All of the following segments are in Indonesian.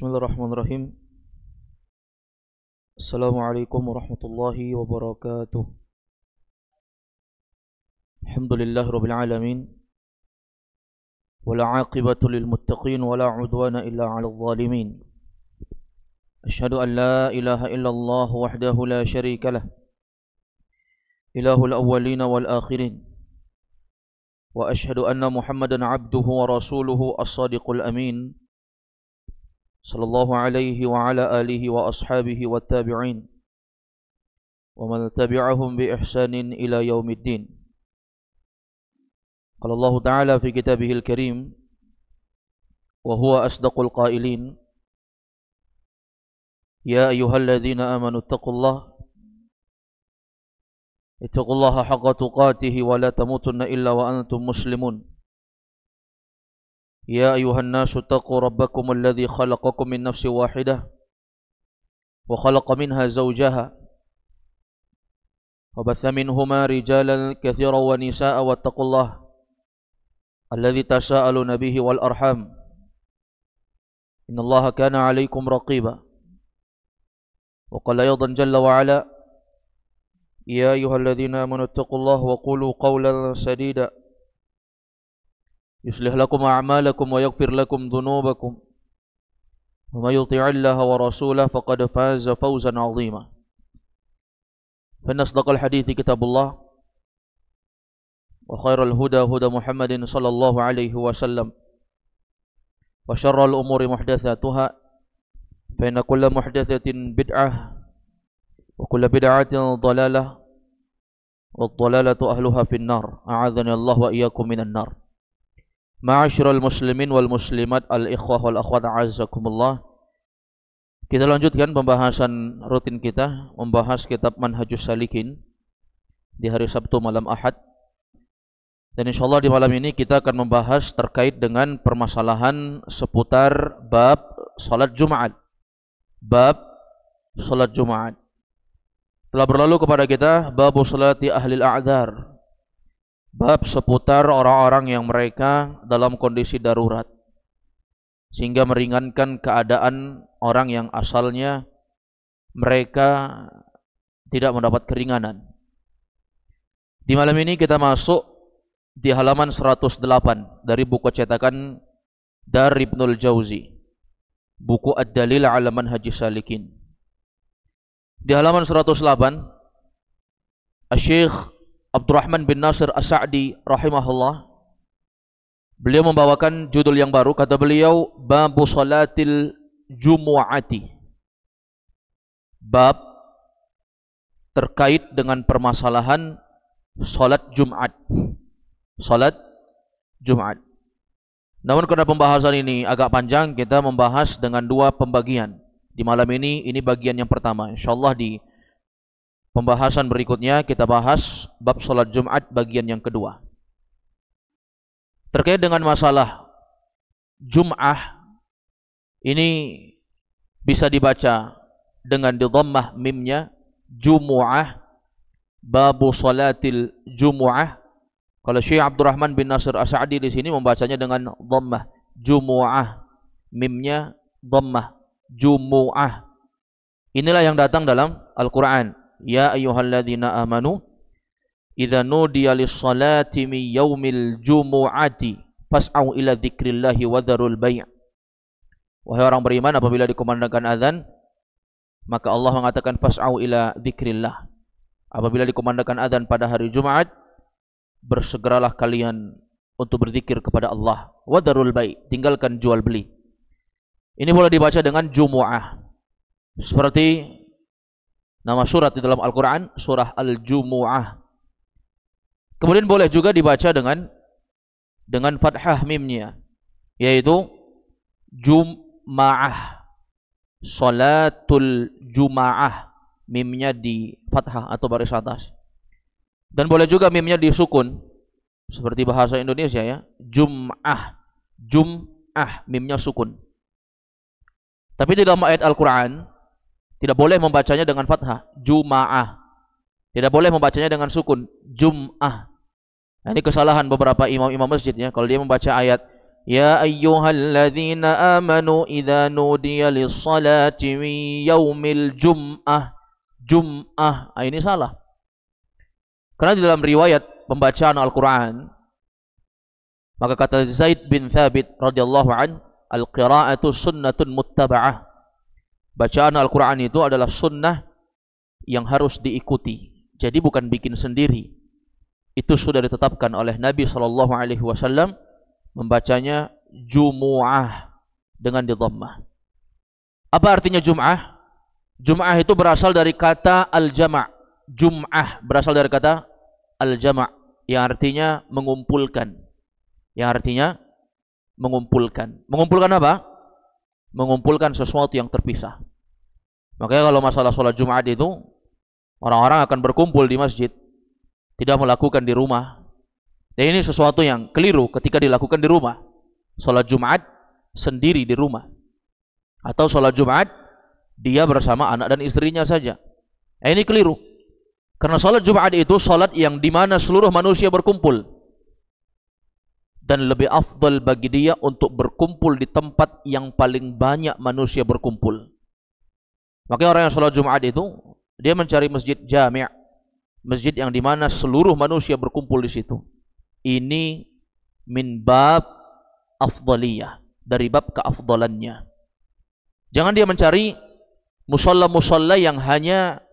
Bismillahirrahmanirrahim. Assalamualaikum warahmatullahi wabarakatuh. Alhamdulillah rabbil alamin. Wala aqibatu lil muttaqin wala udwana illa 'alal zalimin. Asyhadu an la ilaha illallah wahdahu la syarika lah. Ilahul awwalin wal akhirin. Wa asyhadu anna Muhammadan 'abduhu wa rasuluhu as-sadiqul amin. Sallallahu alaihi wa ala alihi wa ashabihi wa tabi'in wa man tabi'ahum bi ihsanin ila yaumiddin. Qala Allah Ta'ala fi kitabihil karim wa huwa asdaqul qailin. Ya ayyuhalladzina amanu ittaqullaha haqqa tuqatih wa la tamutunna illa wa antum muslimun. يا أيها الناس اتقوا ربكم الذي خلقكم من نفس واحدة وخلق منها زوجها وبث منهما رجالا كثيرا ونساء واتقوا الله الذي تساءلون به والأرحام إن الله كان عليكم رقيبا. وقال أيضا جل وعلا يا أيها الذين آمنوا اتقوا الله وقولوا قولا سديدا يصلح لكم أعمالكم ويغفر لكم ذنوبكم وما يطيع الله ورسوله فقد فاز فوزا عظيما. فإن أصدق الحديث كتاب الله وخير الهدى هدى محمد صلى الله عليه وسلم وشر الأمور محدثاتها فإن كل محدثة بدعة وكل بدعة ضلالة والضلالة أهلها في النار أعاذني الله وإياكم من النار. Ma'asyiral muslimin wal muslimat, al-ikhwah wal akhwat, a'azzakumullah. Kita lanjutkan pembahasan rutin kita, membahas kitab Manhajus Salikin di hari Sabtu malam Ahad. Dan insyaallah di malam ini kita akan membahas terkait dengan permasalahan seputar bab salat Jumat. Bab salat Jumat. Telah berlalu kepada kita bab salati ahlil a'dzar. Bab seputar orang-orang yang mereka dalam kondisi darurat, sehingga meringankan keadaan orang yang asalnya mereka tidak mendapat keringanan. Di malam ini kita masuk di halaman 108 dari buku cetakan Dar Ibnul Jauzi, buku Ad-Dalil ala Manhajis Salikin. Di halaman 108 Asy-Syaikh Abdurrahman bin Nasir As-Sa'di rahimahullah, beliau membawakan judul yang baru. Kata beliau, Babu Salatil Jumu'ati, bab terkait dengan permasalahan salat Jumat. Salat Jumat. Namun karena pembahasan ini agak panjang, kita membahas dengan dua pembagian. Di malam ini bagian yang pertama. Insyaallah di pembahasan berikutnya kita bahas bab salat Jumat bagian yang kedua. Terkait dengan masalah Jum'ah, ini bisa dibaca dengan dhammah mimnya, Jumu'ah, babu salatil Jumu'ah. Kalau Syekh Abdurrahman bin Nasir As-Sa'di di sini membacanya dengan dhammah, Jumu'ah, mimnya dhammah, Jumu'ah. Inilah yang datang dalam Al-Qur'an. Ya ayyuhalladzina amanu idza nudiya lis-salati min yaumil jumu'ati fas'au ila dzikrillahi wa dzarul bai'. Wahai orang beriman, apabila dikumandangkan azan, maka Allah mengatakan fas'au ila dzikrillah. Apabila dikumandangkan azan pada hari Jumat, bersegeralah kalian untuk berzikir kepada Allah. Wa dzarul bai', tinggalkan jual beli. Ini boleh dibaca dengan Jumu'ah, seperti nama surat di dalam Al-Quran, surah Al-Jumu'ah. Kemudian boleh juga dibaca dengan fathah mimnya, yaitu Jum'ah, Salatul Jum'ah, mimnya di fathah atau baris atas. Dan boleh juga mimnya disukun, seperti bahasa Indonesia ya, Jum'ah, Jum'ah, mimnya sukun. Tapi di dalam ayat Al-Quran tidak boleh membacanya dengan fathah, Jum'ah. Tidak boleh membacanya dengan sukun, Jum'ah. Nah, ini kesalahan beberapa imam-imam masjid ya. Kalau dia membaca ayat Ya ayyuhalladzina amanu idza nudiya lis-salati min yaumil jum'ah. Jum'ah, ini salah. Karena di dalam riwayat pembacaan Al-Quran, maka kata Zaid bin Thabit radhiyallahu an, al-qira'atu sunnatun muttaba'ah. Bacaan Al-Quran itu adalah sunnah yang harus diikuti. Jadi bukan bikin sendiri. Itu sudah ditetapkan oleh Nabi SAW, membacanya jumu'ah dengan didhammah. Apa artinya jum'ah? Jum'ah itu berasal dari kata al-jama'. Jum'ah berasal dari kata al-jama', yang artinya mengumpulkan. Yang artinya mengumpulkan. Mengumpulkan apa? Mengumpulkan sesuatu yang terpisah. Makanya kalau masalah sholat Jumat itu, orang-orang akan berkumpul di masjid, tidak melakukan di rumah. Dan ini sesuatu yang keliru ketika dilakukan di rumah. Sholat Jumat sendiri di rumah, atau sholat Jumat dia bersama anak dan istrinya saja. Ini keliru. Karena sholat Jumat itu sholat yang dimana seluruh manusia berkumpul. Dan lebih afdal bagi dia untuk berkumpul di tempat yang paling banyak manusia berkumpul. Makanya orang yang sholat Jumat itu, dia mencari masjid jami', masjid yang dimana seluruh manusia berkumpul di situ. Ini min bab afdaliyah, dari bab keafdalannya. Jangan dia mencari musalla-musalla yang hanya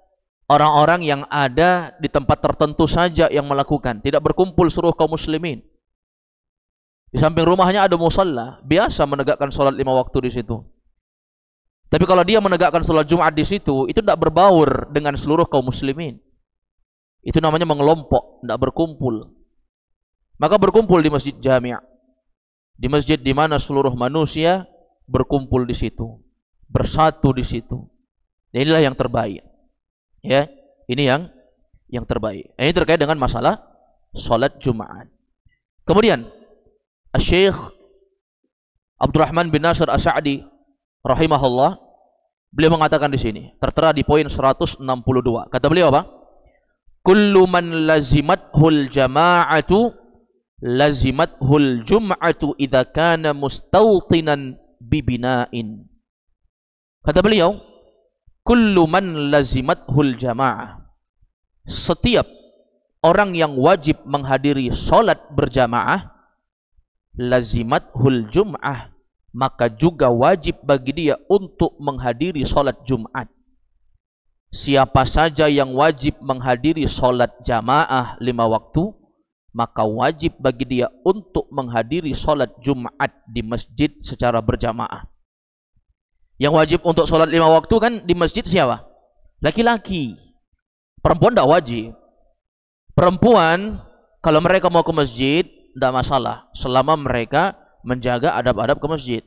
orang-orang yang ada di tempat tertentu saja yang melakukan, tidak berkumpul seluruh kaum muslimin. Di samping rumahnya ada musalla, biasa menegakkan sholat 5 waktu di situ. Tapi kalau dia menegakkan sholat Jumat di situ, itu tidak berbaur dengan seluruh kaum muslimin. Itu namanya mengelompok, tidak berkumpul. Maka berkumpul di masjid jami', di masjid di mana seluruh manusia berkumpul di situ, bersatu di situ. Dan inilah yang terbaik. Ya, ini yang terbaik. Ini terkait dengan masalah salat Jumat. Kemudian Syekh Abdurrahman bin Nasir As-Sa'di rahimahullah, beliau mengatakan di sini, tertera di poin 162. Kata beliau apa? Kullu man lazimathul jama'atu lazimathul jum'atu idza kana mustawtinan bibina'in. Kata beliau, kullu man lazimathul jama'ah, setiap orang yang wajib menghadiri sholat berjamaah, lazimathul jum'ah, maka juga wajib bagi dia untuk menghadiri sholat Jumat. Siapa saja yang wajib menghadiri sholat jamaah 5 waktu, maka wajib bagi dia untuk menghadiri sholat Jumat di masjid secara berjamaah. Yang wajib untuk sholat 5 waktu kan di masjid siapa? Laki-laki. Perempuan tidak wajib. Perempuan kalau mereka mau ke masjid tidak masalah, selama mereka menjaga adab-adab ke masjid.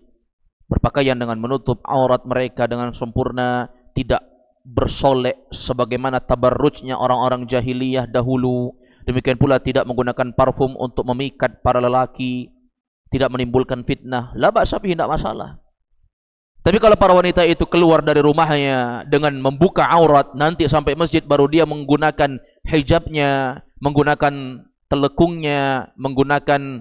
Berpakaian dengan menutup aurat mereka dengan sempurna, tidak bersolek sebagaimana tabarrujnya orang-orang jahiliyah dahulu. Demikian pula tidak menggunakan parfum untuk memikat para lelaki, tidak menimbulkan fitnah. La ba'sa bihi, tidak masalah. Tapi kalau para wanita itu keluar dari rumahnya dengan membuka aurat, nanti sampai masjid baru dia menggunakan hijabnya, menggunakan telekungnya, menggunakan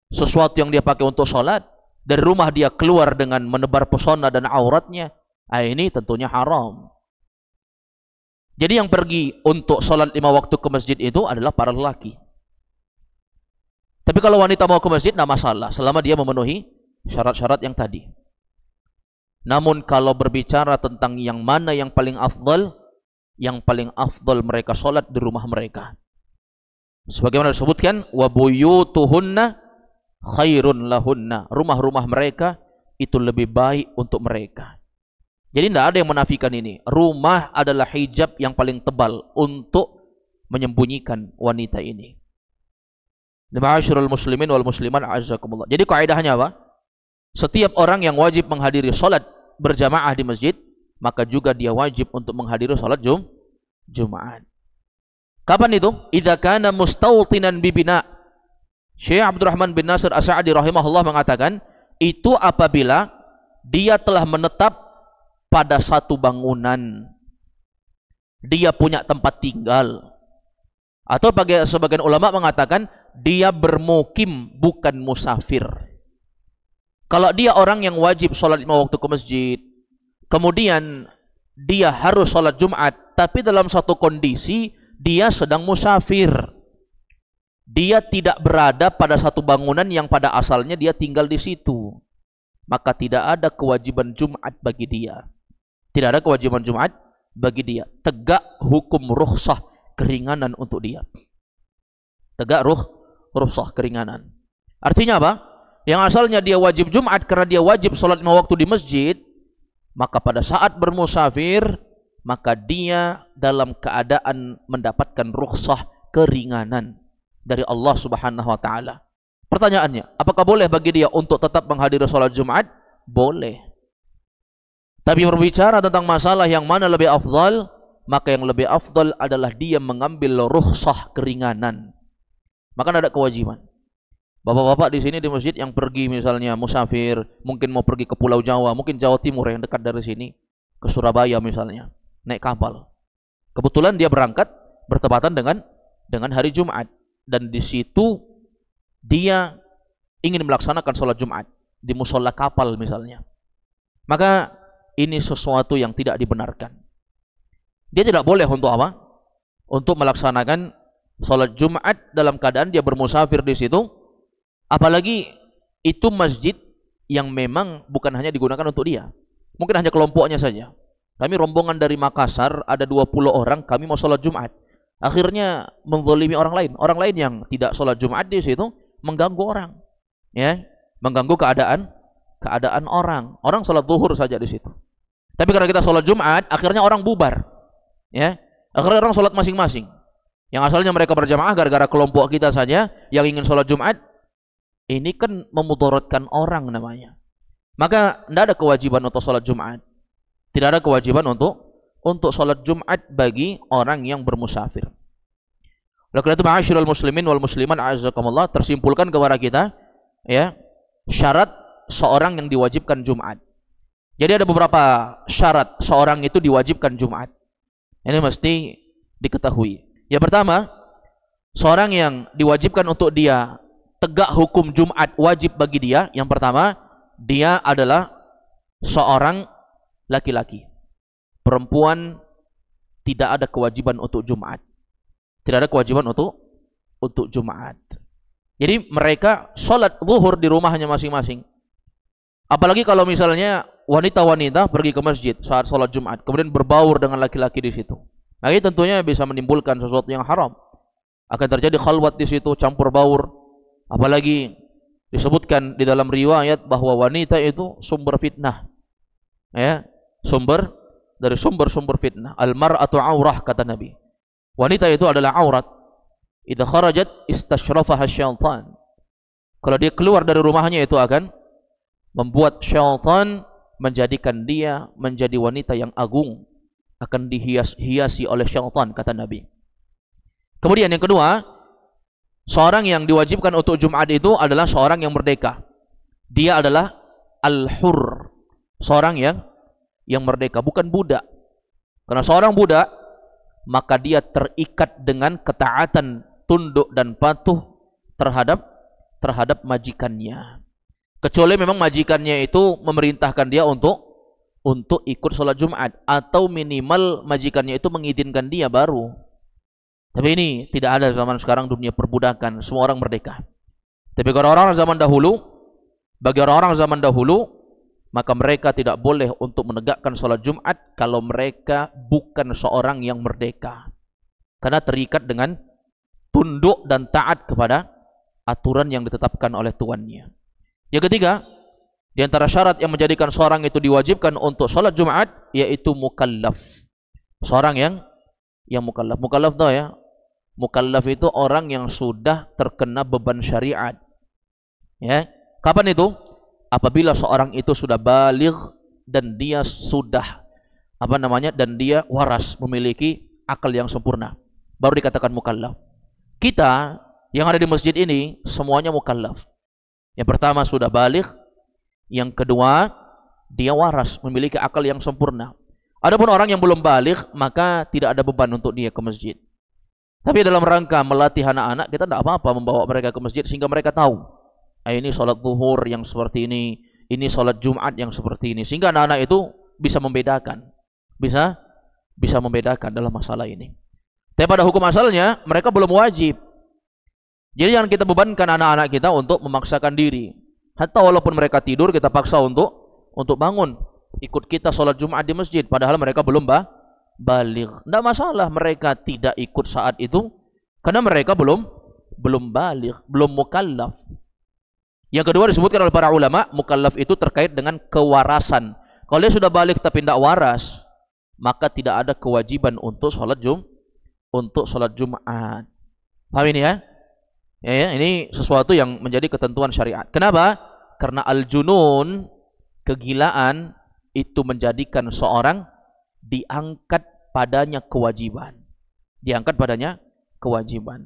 sesuatu yang dia pakai untuk sholat, dari rumah dia keluar dengan menebar pesona dan auratnya, ini tentunya haram. Jadi yang pergi untuk sholat 5 waktu ke masjid itu adalah para lelaki. Tapi kalau wanita mau ke masjid tidak masalah, selama dia memenuhi syarat-syarat yang tadi. Namun kalau berbicara tentang yang mana yang paling afdal mereka sholat di rumah mereka. Sebagaimana disebutkan, wa buyutuhunna khairun lahunna, rumah-rumah mereka itu lebih baik untuk mereka. Jadi tidak ada yang menafikan ini. Rumah adalah hijab yang paling tebal untuk menyembunyikan wanita ini. Ma'asyiral muslimin wal muslimat a'azzakumullah. Jadi kaidahnya apa? Setiap orang yang wajib menghadiri sholat berjamaah di masjid, maka juga dia wajib untuk menghadiri sholat Jumat. Kapan itu? Idza kana mustawtinan bibina. Syekh Abdurrahman bin Nasir As-Sa'di rahimahullah mengatakan, itu apabila dia telah menetap pada satu bangunan, dia punya tempat tinggal, atau bagi sebagian ulama mengatakan dia bermukim bukan musafir. Kalau dia orang yang wajib sholat 5 waktu ke masjid, kemudian dia harus sholat Jumat, tapi dalam satu kondisi dia sedang musafir. Dia tidak berada pada satu bangunan yang pada asalnya dia tinggal di situ. Maka tidak ada kewajiban Jumat bagi dia. Tidak ada kewajiban Jumat bagi dia. Tegak hukum rukhsah keringanan untuk dia. Tegak rukhsah keringanan. Artinya apa? Yang asalnya dia wajib Jumat karena dia wajib sholat 5 waktu di masjid, maka pada saat bermusafir, maka dia dalam keadaan mendapatkan rukhsah keringanan dari Allah Subhanahu wa taala. Pertanyaannya, apakah boleh bagi dia untuk tetap menghadiri sholat Jumat? Boleh. Tapi berbicara tentang masalah yang mana lebih afdal, maka yang lebih afdal adalah dia mengambil rukhsah keringanan. Maka ada kewajiban. Bapak-bapak di sini di masjid yang pergi misalnya musafir, mungkin mau pergi ke Pulau Jawa, mungkin Jawa Timur yang dekat dari sini, ke Surabaya misalnya, naik kapal. Kebetulan dia berangkat bertepatan dengan hari Jumat, dan di situ dia ingin melaksanakan sholat Jumat di musola kapal misalnya. Maka ini sesuatu yang tidak dibenarkan. Dia tidak boleh untuk apa? Untuk melaksanakan sholat Jumat dalam keadaan dia bermusafir di situ. Apalagi itu masjid yang memang bukan hanya digunakan untuk dia. Mungkin hanya kelompoknya saja. Kami rombongan dari Makassar, ada 20 orang, kami mau sholat Jumat. Akhirnya menzalimi orang lain. Orang lain yang tidak sholat Jumat di situ mengganggu orang. Ya, mengganggu keadaan orang. Orang sholat zuhur saja di situ. Tapi karena kita sholat Jumat, akhirnya orang bubar. Ya, akhirnya orang sholat masing-masing. Yang asalnya mereka berjamaah gara-gara kelompok kita saja yang ingin sholat Jumat, ini kan memudaratkan orang namanya. Maka tidak ada kewajiban untuk sholat Jumat. Tidak ada kewajiban untuk sholat Jumat bagi orang yang bermusafir. Oleh karena itu, ma'asyiral muslimin wal musliman a'azzakumullah, tersimpulkan kepada kita ya, syarat seorang yang diwajibkan Jumat. Jadi ada beberapa syarat seorang itu diwajibkan Jumat. Ini mesti diketahui. Yang pertama, seorang yang diwajibkan untuk dia tegak hukum Jumat wajib bagi dia. Yang pertama, dia adalah seorang laki-laki. Perempuan tidak ada kewajiban untuk Jumat. Tidak ada kewajiban untuk Jumat. Jadi mereka sholat zuhur di rumahnya masing-masing. Apalagi kalau misalnya wanita-wanita pergi ke masjid saat sholat Jumat, kemudian berbaur dengan laki-laki di situ. Nah, ini tentunya bisa menimbulkan sesuatu yang haram. Akan terjadi khalwat di situ, campur baur. Apalagi disebutkan di dalam riwayat bahwa wanita itu sumber fitnah. Ya, sumber fitnah. Al-mar'atu aurah, kata Nabi. Wanita itu adalah aurat. Idza kharajat istashrafaha syaitan. Kalau dia keluar dari rumahnya itu akan membuat syaitan menjadikan dia menjadi wanita yang agung, akan dihias-hiasi oleh syaitan, kata Nabi. Kemudian yang kedua, seorang yang diwajibkan untuk Jumat itu adalah seorang yang merdeka. Dia adalah al-hur, seorang yang merdeka, bukan budak. Karena seorang budak, maka dia terikat dengan ketaatan, tunduk dan patuh terhadap majikannya. Kecuali memang majikannya itu memerintahkan dia untuk ikut sholat Jumat, atau minimal majikannya itu mengizinkan dia baru. Tapi ini tidak ada zaman sekarang, dunia perbudakan, semua orang merdeka. Tapi bagi orang-orang zaman dahulu, maka mereka tidak boleh untuk menegakkan sholat Jumat kalau mereka bukan seorang yang merdeka, karena terikat dengan tunduk dan taat kepada aturan yang ditetapkan oleh tuannya. Yang ketiga, di antara syarat yang menjadikan seorang itu diwajibkan untuk sholat Jumat, yaitu mukallaf. Seorang yang mukallaf. Mukallaf tahu ya? Mukallaf itu orang yang sudah terkena beban syariat. Ya, kapan itu? Apabila seorang itu sudah baligh dan dia sudah dan dia waras, memiliki akal yang sempurna, baru dikatakan mukallaf. Kita yang ada di masjid ini semuanya mukallaf. Yang pertama sudah baligh, yang kedua dia waras, memiliki akal yang sempurna. Adapun orang yang belum baligh, maka tidak ada beban untuk dia ke masjid. Tapi dalam rangka melatih anak-anak, kita tidak apa-apa membawa mereka ke masjid sehingga mereka tahu, ini sholat zuhur yang seperti ini, ini sholat Jumat yang seperti ini, sehingga anak-anak itu bisa membedakan, bisa membedakan dalam masalah ini. Tapi pada hukum asalnya mereka belum wajib. Jadi jangan kita bebankan anak-anak kita untuk memaksakan diri. Hatta walaupun mereka tidur, kita paksa untuk bangun, ikut kita sholat Jumat di masjid, padahal mereka belum baligh. Tidak masalah mereka tidak ikut saat itu, karena mereka belum baligh, belum mukallaf. Yang kedua disebutkan oleh para ulama, mukallaf itu terkait dengan kewarasan. Kalau dia sudah baligh tapi tidak waras, maka tidak ada kewajiban untuk sholat Jumat. Paham ini ya? Ya, ini sesuatu yang menjadi ketentuan syariat. Kenapa? Karena al-junun, kegilaan, itu menjadikan seorang diangkat padanya kewajiban.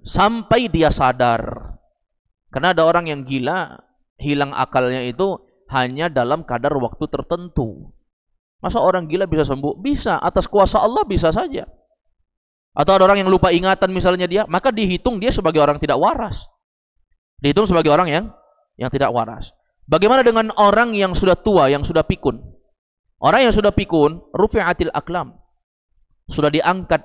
Sampai dia sadar. Karena ada orang yang gila, hilang akalnya itu hanya dalam kadar waktu tertentu. Masa orang gila bisa sembuh? Bisa, atas kuasa Allah bisa saja. Atau ada orang yang lupa ingatan misalnya dia, maka dihitung dia sebagai orang tidak waras. Dihitung sebagai orang yang tidak waras. Bagaimana dengan orang yang sudah tua, yang sudah pikun? Orang yang sudah pikun, rufi'atil aklam. Sudah diangkat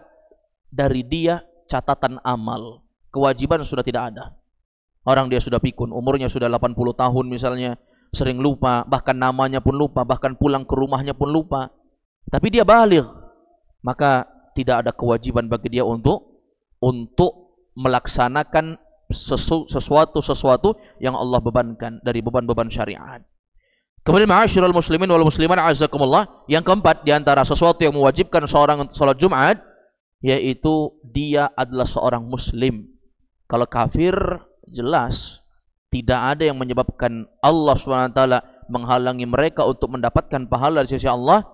dari dia catatan amal. Kewajiban sudah tidak ada. Orang dia sudah pikun, umurnya sudah 80 tahun misalnya, sering lupa, bahkan namanya pun lupa, bahkan pulang ke rumahnya pun lupa. Tapi dia baligh. Maka tidak ada kewajiban bagi dia untuk melaksanakan sesuatu yang Allah bebankan dari beban-beban syariat. Kemudian ma'asyiral muslimin wal muslimat azakumullah, yang keempat di antara sesuatu yang mewajibkan seorang salat Jumat, yaitu dia adalah seorang muslim. Kalau kafir jelas tidak ada yang menyebabkan Allah SWT menghalangi mereka untuk mendapatkan pahala dari sisi Allah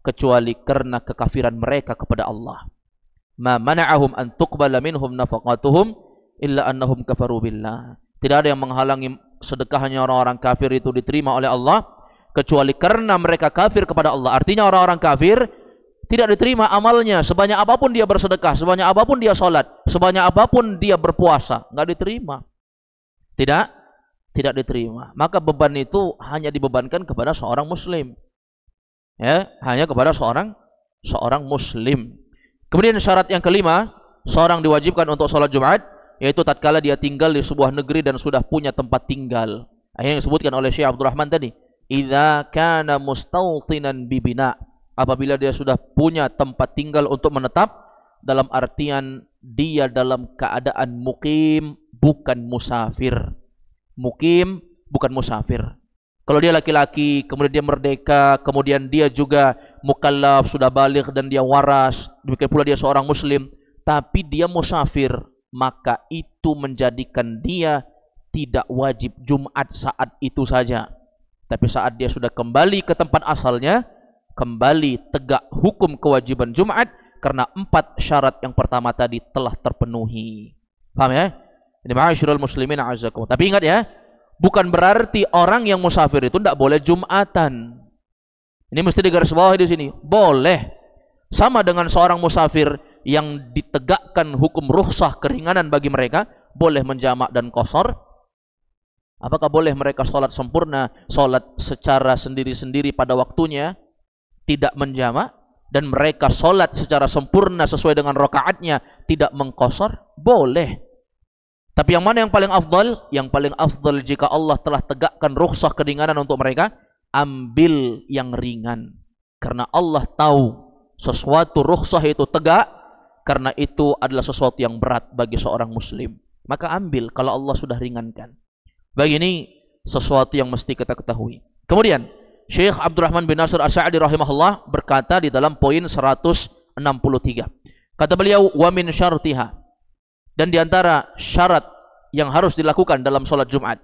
kecuali karena kekafiran mereka kepada Allah. Ma mana'ahum an tuqbala minhum nafaqatuhum illa annahum kafaru billah. Tidak ada yang menghalangi sedekahnya orang-orang kafir itu diterima oleh Allah kecuali karena mereka kafir kepada Allah. Artinya orang-orang kafir tidak diterima amalnya, sebanyak apapun dia bersedekah, sebanyak apapun dia sholat, sebanyak apapun dia berpuasa, nggak diterima. Tidak diterima. Maka beban itu hanya dibebankan kepada seorang muslim. Ya, hanya kepada seorang muslim. Kemudian syarat yang kelima, seorang diwajibkan untuk sholat Jumat, yaitu tatkala dia tinggal di sebuah negeri dan sudah punya tempat tinggal. Yang disebutkan oleh Syekh Abdul Rahman tadi, idza kana mustawtinan bibina, apabila dia sudah punya tempat tinggal untuk menetap, dalam artian dia dalam keadaan mukim, bukan musafir. Mukim, bukan musafir. Kalau dia laki-laki, kemudian dia merdeka, kemudian dia juga mukallaf, sudah baligh dan dia waras, demikian pula dia seorang muslim, tapi dia musafir, maka itu menjadikan dia tidak wajib Jumat saat itu saja. Tapi saat dia sudah kembali ke tempat asalnya, kembali tegak hukum kewajiban Jumat, karena 4 syarat yang pertama tadi telah terpenuhi. Paham ya? Ini ma'asyiral muslimin a'azakum. Tapi ingat ya, bukan berarti orang yang musafir itu tidak boleh Jumatan. Ini mesti digarisbawahi di sini. Boleh. Sama dengan seorang musafir yang ditegakkan hukum rukhsah keringanan bagi mereka, boleh menjamak dan qashar. Apakah boleh mereka sholat sempurna, sholat secara sendiri-sendiri pada waktunya, tidak menjamak, dan mereka sholat secara sempurna sesuai dengan rakaatnya, tidak mengqashar? Boleh. Tapi yang mana yang paling afdal? Yang paling afdal jika Allah telah tegakkan rukhsah keringanan untuk mereka, ambil yang ringan. Karena Allah tahu sesuatu rukhsah itu tegak, karena itu adalah sesuatu yang berat bagi seorang muslim. Maka ambil kalau Allah sudah ringankan. Bagi ini sesuatu yang mesti kita ketahui. Kemudian Syekh Abdurrahman bin Nasir As-Sa'di rahimahullah berkata di dalam poin 163. Kata beliau, wa min syartiha, dan diantara syarat yang harus dilakukan dalam sholat Jumat.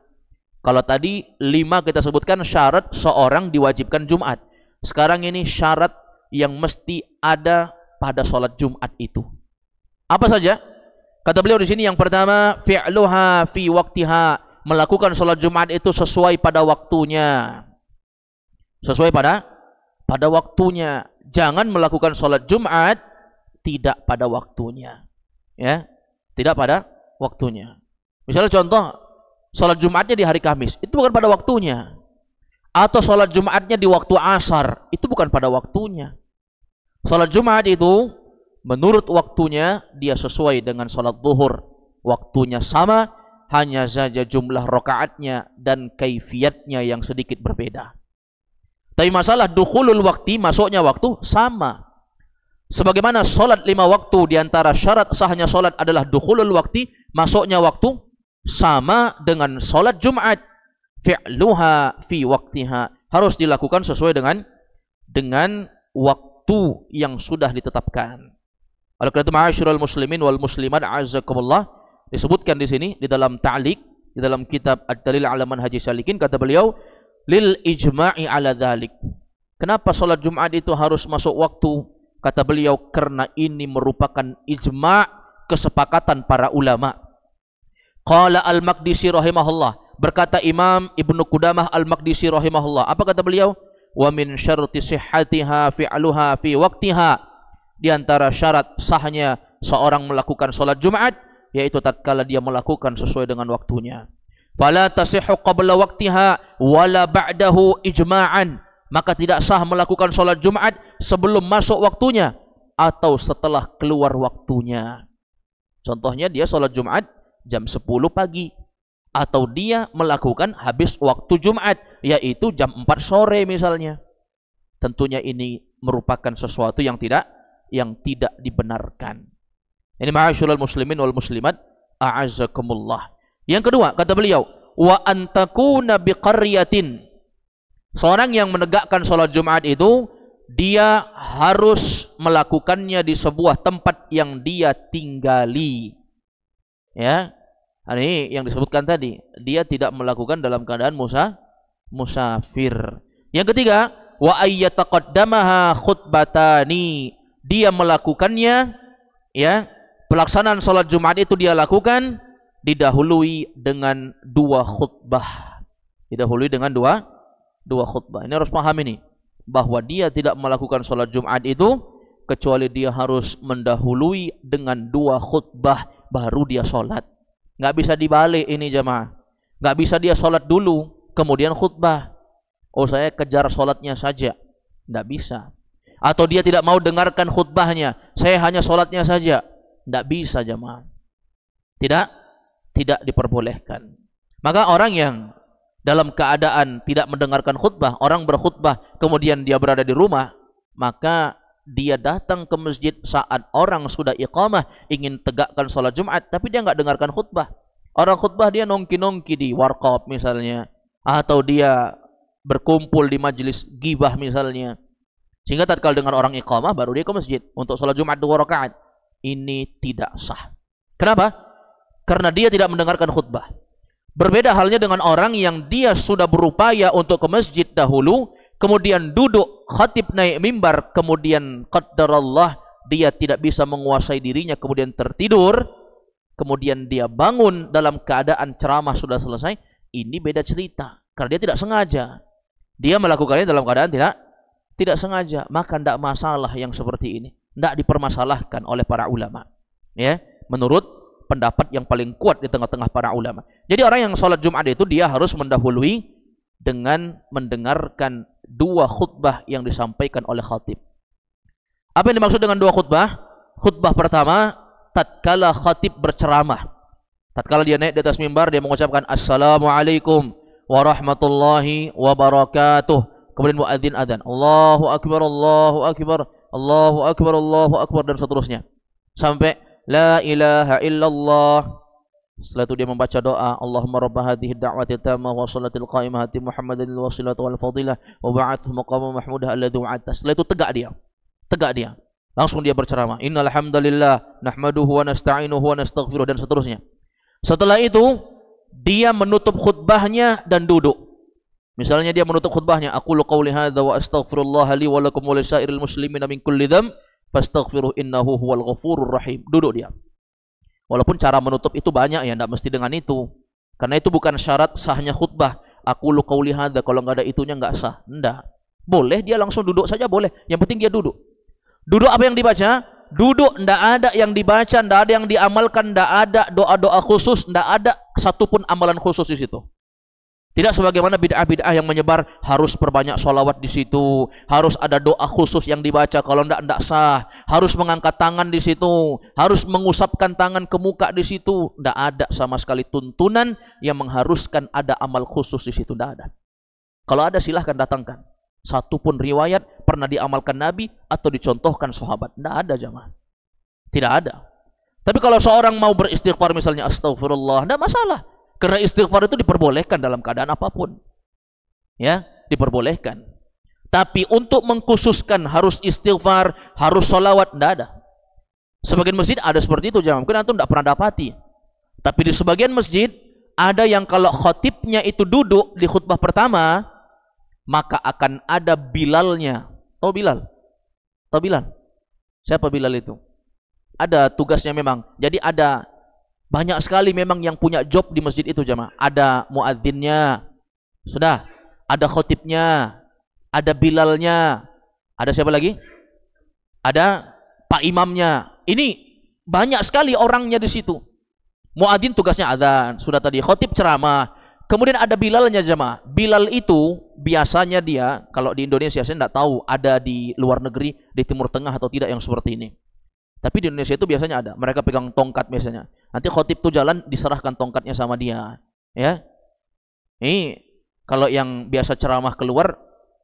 Kalau tadi 5 kita sebutkan syarat seorang diwajibkan Jumat. Sekarang ini syarat yang mesti ada pada sholat Jumat itu. Apa saja? Kata beliau di sini, yang pertama, fi'luha fi waktiha, melakukan sholat Jumat itu sesuai pada waktunya. Sesuai pada waktunya. Jangan melakukan sholat Jumat tidak pada waktunya. Ya, tidak pada waktunya. Misalnya contoh, sholat Jumatnya di hari Kamis, itu bukan pada waktunya. Atau sholat Jumatnya di waktu asar, itu bukan pada waktunya. Sholat Jumat itu menurut waktunya dia sesuai dengan sholat zuhur. Waktunya sama, hanya saja jumlah rakaatnya dan kaifiyatnya yang sedikit berbeda. Tapi masalah dukhulul waktu, masuknya waktu sama. Sebagaimana sholat 5 waktu, diantara syarat sahnya sholat adalah dukhulul waktu, masuknya waktu, sama dengan sholat Jumat. Fi'luha fi waktiha, harus dilakukan sesuai dengan waktu yang sudah ditetapkan. Oleh karena itu, ma'asyiral muslimin wal muslimat a'azzakumullah, disebutkan di sini di dalam ta'liq, di dalam kitab Ad-Dalil 'ala Manhajis Salikin, kata beliau, lil ijma'i 'ala dzalik. Kenapa salat Jumat itu harus masuk waktu? Kata beliau, karena ini merupakan ijma', kesepakatan para ulama. Qala Al-Maqdisi rahimahullah, berkata Imam Ibnu Qudamah Al-Maqdisi rahimahullah, apa kata beliau? Wa min syarti sihhatiha fi'luha fi waqtiha, di antara syarat sahnya seorang melakukan salat Jumat yaitu tatkala dia melakukan sesuai dengan waktunya. Fala tasihhu qabla waqtiha wala ba'dahu ijma'an, maka tidak sah melakukan salat Jumat sebelum masuk waktunya atau setelah keluar waktunya. Contohnya dia salat Jumat jam 10 pagi, atau dia melakukan habis waktu Jumat, yaitu jam 4 sore misalnya. Tentunya ini merupakan sesuatu yang tidak dibenarkan. Ini ma'asyiral muslimin wal muslimat a'azzakumullah. Yang kedua, kata beliau, wa antakuna biqaryatin. Seorang yang menegakkan salat Jumat itu dia harus melakukannya di sebuah tempat yang dia tinggali. Ya. Ini yang disebutkan tadi, dia tidak melakukan dalam keadaan musafir. Yang ketiga, wa ayyataqaddamaha khutbatani, dia melakukannya, ya, pelaksanaan salat Jumat itu dia lakukan didahului dengan 2 khutbah. Didahului dengan dua khutbah. Ini harus paham ini, bahwa dia tidak melakukan salat Jumat itu kecuali dia harus mendahului dengan 2 khutbah baru dia salat. Nggak bisa dibalik ini jemaah. Nggak bisa dia sholat dulu kemudian khutbah. Oh, saya kejar sholatnya saja. Nggak bisa. Atau dia tidak mau dengarkan khutbahnya, saya hanya sholatnya saja. Nggak bisa jemaah. Tidak diperbolehkan. Maka orang yang dalam keadaan tidak mendengarkan khutbah, orang berkhutbah kemudian dia berada di rumah, maka dia datang ke masjid saat orang sudah iqamah, ingin tegakkan sholat Jumat, tapi dia nggak dengarkan khutbah. Orang khutbah dia nongki-nongki di warkop misalnya, atau dia berkumpul di majelis ghibah misalnya. Sehingga tatkala dengar orang iqamah baru dia ke masjid untuk sholat Jumat 2 rakaat. Ini tidak sah. Kenapa? Karena dia tidak mendengarkan khutbah. Berbeda halnya dengan orang yang dia sudah berupaya untuk ke masjid dahulu, kemudian duduk, khatib naik mimbar, kemudian qaddarallah dia tidak bisa menguasai dirinya, kemudian tertidur, kemudian dia bangun dalam keadaan ceramah sudah selesai. Ini beda cerita, karena dia tidak sengaja. Dia melakukannya dalam keadaan tidak sengaja, maka tidak masalah yang seperti ini. Tidak dipermasalahkan oleh para ulama. Ya, menurut pendapat yang paling kuat di tengah-tengah para ulama. Jadi orang yang sholat Jumat itu dia harus mendahului dengan mendengarkan 2 khutbah yang disampaikan oleh khatib. Apa yang dimaksud dengan 2 khutbah? Khutbah pertama, tatkala khatib berceramah. Tatkala dia naik di atas mimbar, dia mengucapkan Assalamualaikum warahmatullahi wabarakatuh. Kemudian muadzin adzan, Allahu akbar, Allahu akbar, Allahu akbar, Allahu akbar, dan seterusnya. Sampai la ilaha illallah. Setelah itu dia membaca doa, Allahumma rabb hadhihi ad-da'wati tammah wa shalatil qa'imah ati Muhammadan al-wasilata wal fadilah wa ba'athu maqama mahmudah alladhi wa'adta. Setelah itu tegak dia. Langsung dia berceramah, innal hamdalillah nahmaduhu wa nasta'inuhu wa nastaghfiruh, dan seterusnya. Setelah itu dia menutup khutbahnya dan duduk. Misalnya dia menutup khutbahnya, aqulu qawli hadza wa astaghfirullah li wa lakum wa lisairil muslimina min kulli dzamb fastaghfiruh innahu huwal ghafurur rahim. Duduk dia. Walaupun cara menutup itu banyak ya, tidak mesti dengan itu. Karena itu bukan syarat sahnya khutbah. Aqulu qawli hadza, kalau nggak ada itunya nggak sah. Enggak. Boleh dia langsung duduk saja boleh. Yang penting dia duduk. Duduk apa yang dibaca? Duduk, tidak ada yang dibaca, tidak ada yang diamalkan, tidak ada doa-doa khusus, tidak ada satupun amalan khusus di situ. Tidak sebagaimana bid'ah-bid'ah yang menyebar harus perbanyak sholawat di situ, harus ada doa khusus yang dibaca, kalau enggak sah, harus mengangkat tangan di situ, harus mengusapkan tangan ke muka di situ. Enggak ada sama sekali tuntunan yang mengharuskan ada amal khusus di situ, enggak ada. Kalau ada silahkan datangkan. Satu pun riwayat pernah diamalkan Nabi atau dicontohkan sahabat, enggak ada jamaah. Tidak ada. Tapi kalau seorang mau beristighfar misalnya astagfirullah, enggak masalah. Karena istighfar itu diperbolehkan dalam keadaan apapun. Ya, diperbolehkan. Tapi untuk mengkhususkan harus istighfar, harus sholawat, tidak ada. Sebagian masjid ada seperti itu, jangan. Mungkin antum tidak pernah dapati. Tapi di sebagian masjid, ada yang kalau khotibnya itu duduk di khutbah pertama, maka akan ada Bilalnya. Tahu Bilal? Tahu Bilal? Siapa Bilal itu? Ada tugasnya memang. Jadi ada banyak sekali memang yang punya job di masjid itu jamaah. Ada muadzinnya, sudah. Ada khotibnya, ada Bilalnya, ada siapa lagi? Ada Pak Imamnya. Ini banyak sekali orangnya di situ. Muadzin tugasnya adzan, sudah tadi. Khotib ceramah. Kemudian ada Bilalnya jamaah. Bilal itu biasanya dia, kalau di Indonesia saya tidak tahu ada di luar negeri, di Timur Tengah atau tidak yang seperti ini. Tapi di Indonesia itu biasanya ada. Mereka pegang tongkat biasanya. Nanti khotib tuh jalan, diserahkan tongkatnya sama dia. Ya. Ini kalau yang biasa ceramah keluar,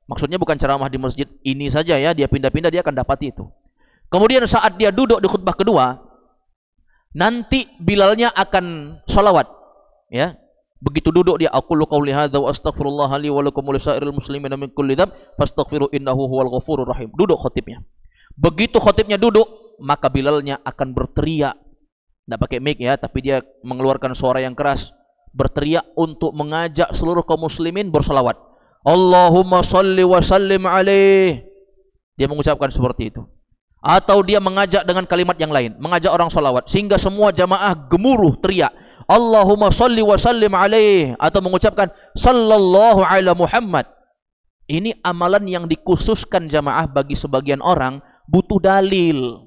maksudnya bukan ceramah di masjid ini saja ya, dia pindah-pindah dia akan dapati itu. Kemudian saat dia duduk di khutbah kedua, nanti Bilalnya akan sholawat. Ya. Begitu duduk dia, aqulu qauli hadza wa astaghfirullah li wa lakum wa lisairil muslimina min kulli dzamb fastaghfiru innahu huwal ghafurur rahim. Duduk khotibnya. Begitu khotibnya duduk, maka Bilalnya akan berteriak. Tidak pakai mic ya, tapi dia mengeluarkan suara yang keras, berteriak untuk mengajak seluruh kaum muslimin bersalawat. Allahumma salli wa sallim alaih. Dia mengucapkan seperti itu. Atau dia mengajak dengan kalimat yang lain, mengajak orang salawat, sehingga semua jamaah gemuruh teriak Allahumma salli wa sallim alaih, atau mengucapkan sallallahu ala Muhammad. Ini amalan yang dikhususkan jamaah bagi sebagian orang butuh dalil.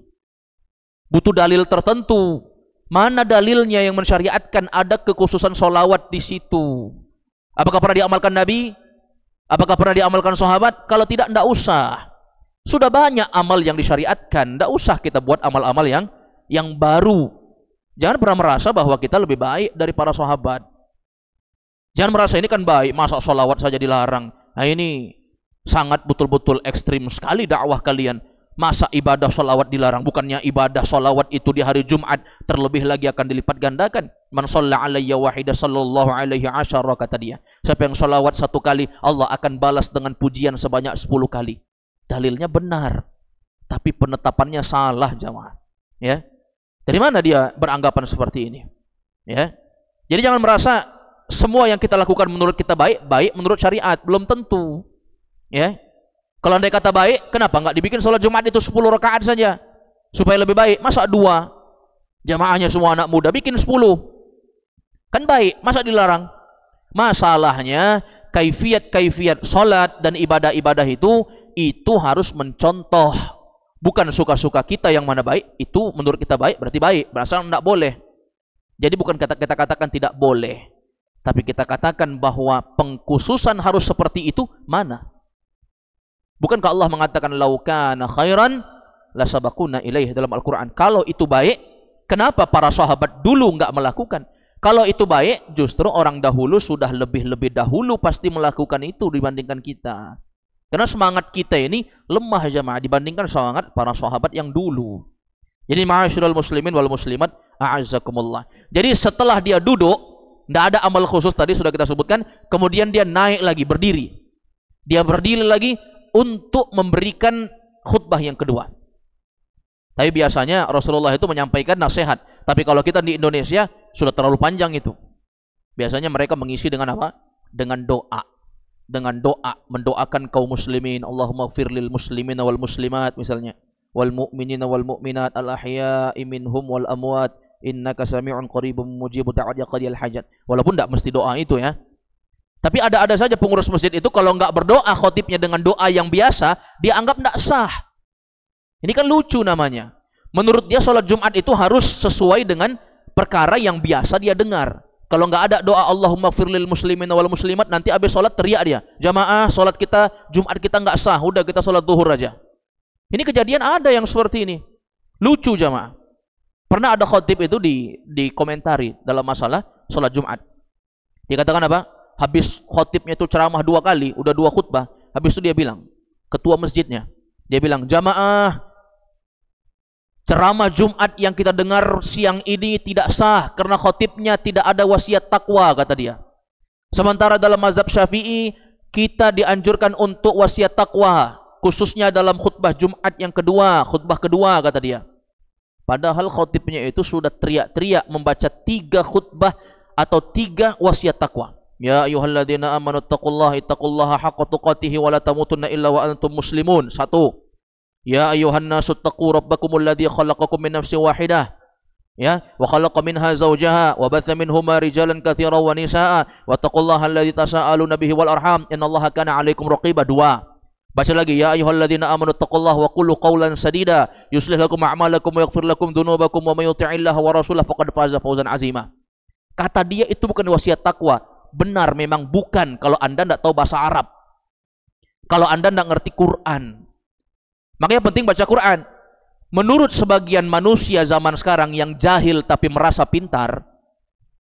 Butuh dalil tertentu. Mana dalilnya yang mensyariatkan ada kekhususan solawat di situ? Apakah pernah diamalkan Nabi? Apakah pernah diamalkan sahabat? Kalau tidak usah. Sudah banyak amal yang disyariatkan. Tidak usah kita buat amal-amal yang baru. Jangan pernah merasa bahwa kita lebih baik dari para sahabat. Jangan merasa ini kan baik, masa solawat saja dilarang. Nah ini sangat betul-betul ekstrim sekali dakwah kalian. Masa ibadah sholawat dilarang? Bukannya ibadah sholawat itu di hari Jumat terlebih lagi akan dilipat gandakan. Man shalla alayya wahida sallallahu alaihi asyara, kata dia. Siapa yang sholawat satu kali, Allah akan balas dengan pujian sebanyak 10 kali. Dalilnya benar, tapi penetapannya salah jamaah. Ya, dari mana dia beranggapan seperti ini? Ya, jadi jangan merasa semua yang kita lakukan menurut kita baik menurut syariat. Belum tentu. Ya. Kalau andai kata baik, kenapa enggak dibikin sholat Jumat itu 10 rakaat saja supaya lebih baik? Masa 2? Jamaahnya semua anak muda, bikin 10. Kan baik, masa dilarang? Masalahnya kaifiat sholat dan ibadah-ibadah itu harus mencontoh. Bukan suka-suka kita yang mana baik, itu menurut kita baik berarti baik, berasal enggak boleh. Jadi bukan kita katakan tidak boleh, tapi kita katakan bahwa pengkhususan harus seperti itu mana? Bukankah Allah mengatakan laukana khairan lasabaquna ilaih dalam Al-Quran? Kalau itu baik, kenapa para sahabat dulu enggak melakukan? Kalau itu baik, justru orang dahulu sudah lebih dahulu pasti melakukan itu dibandingkan kita. Karena semangat kita ini lemah jamaah dibandingkan semangat para sahabat yang dulu. Jadi ma'asyiral muslimin wal muslimat a'azzakumullah. Jadi setelah dia duduk, tidak ada amal khusus tadi sudah kita sebutkan, kemudian dia naik lagi berdiri. Dia berdiri lagi untuk memberikan khutbah yang kedua. Tapi biasanya Rasulullah itu menyampaikan nasihat. Tapi kalau kita di Indonesia sudah terlalu panjang itu. Biasanya mereka mengisi dengan apa? Dengan doa. Dengan doa, mendoakan kaum muslimin. Allahumma gfir lil muslimina wal muslimat misalnya. Wal mu'minina wal mu'minat al ahya'i minhum wal amwat. Innaka sami'un qaribun mujibu da'wat ya qadiyal hajat. Walaupun tidak mesti doa itu ya. Tapi ada saja pengurus masjid itu kalau enggak berdoa khotibnya dengan doa yang biasa, dia anggap enggak sah. Ini kan lucu namanya. Menurut dia sholat Jumat itu harus sesuai dengan perkara yang biasa dia dengar. Kalau nggak ada doa Allahumma gfir lil muslimin wal muslimat, nanti habis sholat teriak dia, jamaah sholat kita Jumat kita nggak sah, udah kita sholat zuhur aja. Ini kejadian ada yang seperti ini. Lucu jamaah. Pernah ada khotib itu dikomentari dalam masalah sholat Jumat. Dia katakan apa? Habis khotibnya itu ceramah 2 kali, udah 2 khutbah. Habis itu dia bilang, ketua masjidnya, dia bilang, jamaah, ceramah Jumat yang kita dengar siang ini tidak sah karena khotibnya tidak ada wasiat takwa, kata dia. Sementara dalam mazhab Syafi'i kita dianjurkan untuk wasiat takwa, khususnya dalam khutbah Jumat yang kedua, khutbah kedua, kata dia. Padahal khotibnya itu sudah teriak-teriak membaca 3 khutbah atau 3 wasiat takwa. Ya ayyuhalladzina amanu taqullaha haqqa tuqatih wa la tamutunna illa wa antum muslimun. 1. Ya ayyuhan nasu taqu rabbakumul ladzi khalaqakum min nafsin wahidah. Ya, wa khalaqa minha zawjaha wa batha minhuma rijalan katsiran wa nisaa wa taqullaha alladzi tasaaluna bihi wal arham innallaha kana 'alaikum raqiba. 2. Baca lagi, ya ayyuhalladzina amanu taqullaha wa qulu qawlan sadida yuslih lakum a'malakum wa yaghfir lakum dzunubakum wa may yuti'illaha wa rasulahu faqad faza fawzan 'azima. Kata dia itu bukan wasiat takwa. Benar, memang bukan kalau Anda tidak tahu bahasa Arab. Kalau Anda tidak ngerti Quran. Makanya penting baca Quran. Menurut sebagian manusia zaman sekarang yang jahil tapi merasa pintar,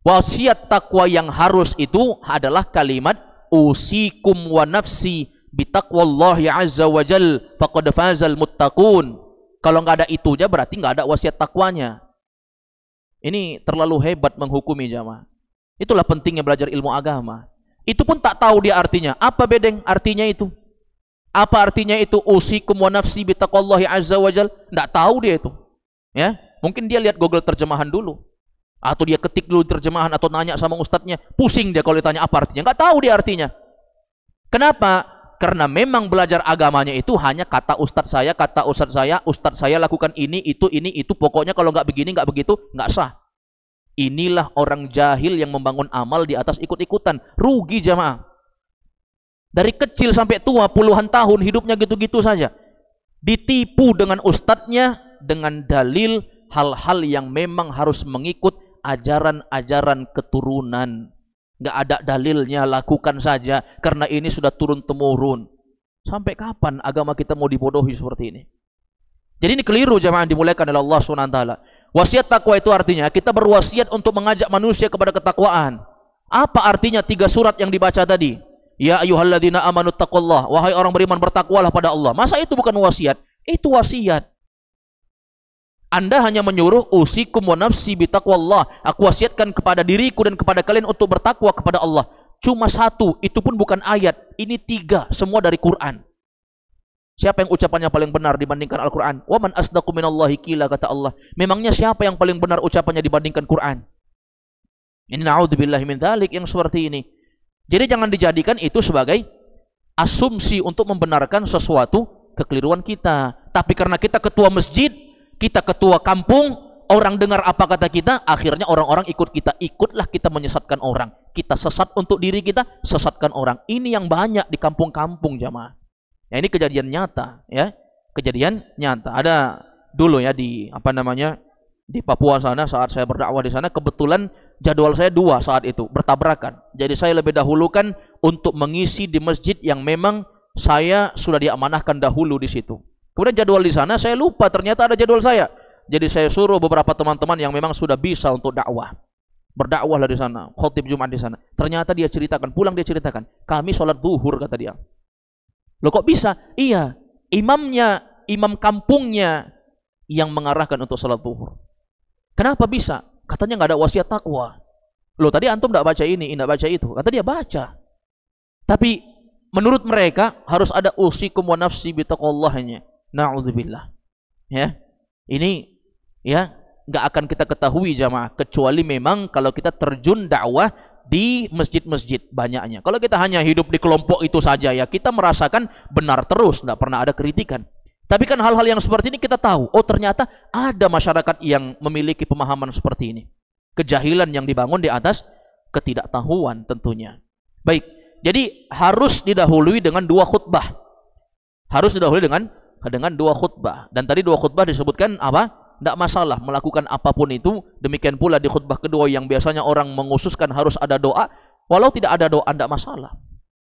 wasiat takwa yang harus itu adalah kalimat usikum wa nafsi bitaqwallahi azza wa jal faqad fazal muttaqun. Kalau nggak ada itu aja berarti nggak ada wasiat takwanya. Ini terlalu hebat menghukumi jamaah. Itulah pentingnya belajar ilmu agama. Itu pun tak tahu dia artinya. Apa bedeng artinya itu? Apa artinya itu usikum wa nafsi bitaqwallahi azza wa jal? Enggak tahu dia itu. Ya, mungkin dia lihat Google terjemahan dulu. Atau dia ketik dulu terjemahan atau nanya sama ustadznya. Pusing dia kalau ditanya apa artinya. Enggak tahu dia artinya. Kenapa? Karena memang belajar agamanya itu hanya kata ustadz saya lakukan ini, itu. Pokoknya kalau nggak begini, nggak begitu, nggak sah. Inilah orang jahil yang membangun amal di atas ikut-ikutan. Rugi jamaah. Dari kecil sampai tua puluhan tahun hidupnya gitu-gitu saja. Ditipu dengan ustadznya dengan dalil hal-hal yang memang harus mengikut ajaran-ajaran keturunan. Nggak ada dalilnya, lakukan saja karena ini sudah turun-temurun. Sampai kapan agama kita mau dibodohi seperti ini? Jadi ini keliru jamaah yang dimuliakan oleh Allah SWT. Wasiat takwa itu artinya kita berwasiat untuk mengajak manusia kepada ketakwaan. Apa artinya 3 surat yang dibaca tadi? Ya ayyuhalladzina amanu taqullah, wahai orang beriman bertakwalah pada Allah. Masa itu bukan wasiat? Itu wasiat. Anda hanya menyuruh usikum wa nafsi bitaqwallah. Aku wasiatkan kepada diriku dan kepada kalian untuk bertakwa kepada Allah. Cuma 1, itu pun bukan ayat. Ini 3, semua dari Quran. Siapa yang ucapannya paling benar dibandingkan Al-Quran? Wa man asdaqu minallahi qila, kata Allah. Memangnya siapa yang paling benar ucapannya dibandingkan Quran? Ini na'udzubillahi min dzalik yang seperti ini. Jadi jangan dijadikan itu sebagai asumsi untuk membenarkan sesuatu kekeliruan kita. Tapi karena kita ketua masjid, kita ketua kampung, orang dengar apa kata kita, akhirnya orang-orang ikut kita. Ikutlah kita menyesatkan orang. Kita sesat untuk diri kita, sesatkan orang. Ini yang banyak di kampung-kampung jamaah. Ya, ini kejadian nyata, ya. Kejadian nyata. Ada dulu ya di di Papua sana, saat saya berdakwah di sana, kebetulan jadwal saya 2 saat itu bertabrakan. Jadi saya lebih dahulukan untuk mengisi di masjid yang memang saya sudah diamanahkan dahulu di situ. Kemudian jadwal di sana saya lupa, ternyata ada jadwal saya. Jadi saya suruh beberapa teman-teman yang memang sudah bisa untuk dakwah. Berdakwahlah di sana, khotib Jumat di sana. Ternyata dia ceritakan, pulang dia ceritakan, kami sholat zuhur, kata dia. Loh kok bisa? Iya, imam kampungnya yang mengarahkan untuk sholat zuhur. Kenapa bisa? Katanya nggak ada wasiat takwa. Loh tadi antum nggak baca ini, nggak baca itu. Kata dia baca. Tapi menurut mereka harus ada usikum wa nafsi bitaqwallahnya. Na'udzubillah. Ya, ini ya nggak akan kita ketahui jamaah kecuali memang kalau kita terjun dakwah di masjid-masjid banyaknya. Kalau kita hanya hidup di kelompok itu saja ya kita merasakan benar terus, nggak pernah ada kritikan. Tapi kan hal-hal yang seperti ini kita tahu, oh ternyata ada masyarakat yang memiliki pemahaman seperti ini. Kejahilan yang dibangun di atas ketidaktahuan tentunya. Baik, jadi harus didahului dengan 2 khutbah. Harus didahului dengan 2 khutbah. Dan tadi 2 khutbah disebutkan apa? tidak masalah melakukan apapun itu. Demikian pula di khutbah kedua yang biasanya orang mengususkan harus ada doa. Walau tidak ada doa, tidak masalah.